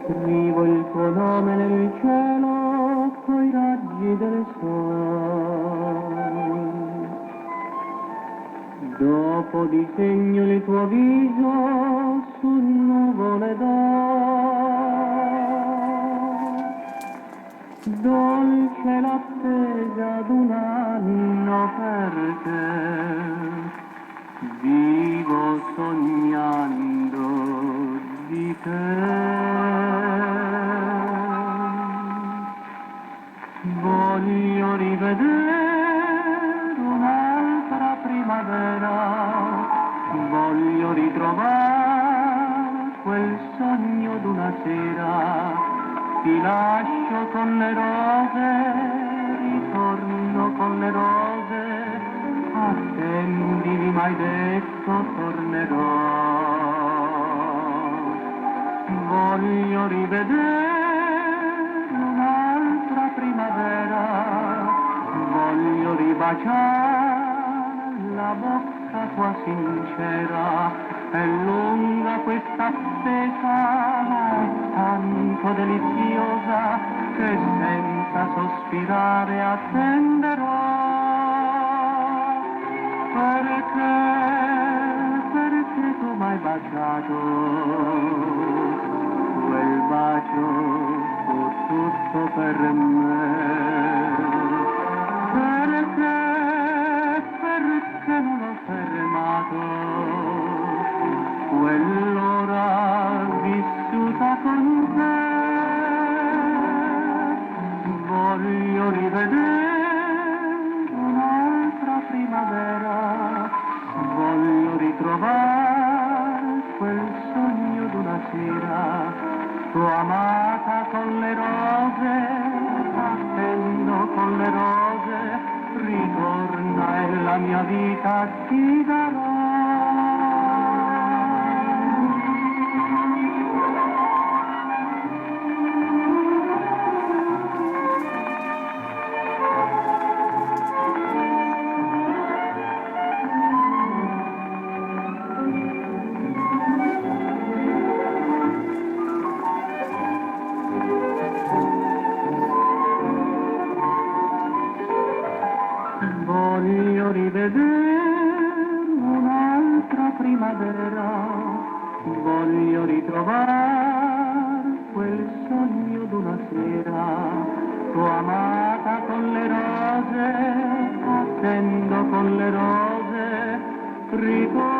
Scrivo il tuo nome nel cielo coi raggi del sole. Dopo disegno il tuo viso sul nuvole d'oro. Dolce l'attesa d'un anno per te, vivo sognando di te. Voglio rivedere un'altra primavera, voglio ritrovare quel sogno d'una sera. Ti lascio con le rose, ritorno con le rose, attendimi, mai detto tornerò. Voglio rivedere un'altra primavera, voglio ribaciare la bocca tua sincera. È lunga questa attesa, ma è tanto deliziosa che senza sospirare attenderò. Perché tu m'hai baciato, quel bacio fu tutto per me. Perché non ho fermato quell'ora vissuta con te. Voglio rivedere un'altra primavera, voglio ritrovare quel sogno d'una sera. Tua amata con le rose, attendo con le rose, ritorna e la mia vita ti darò. Voglio rivedere un'altra primavera, voglio ritrovare quel sogno d'una sera. Tua amata con le rose, attendo con le rose, ritorno.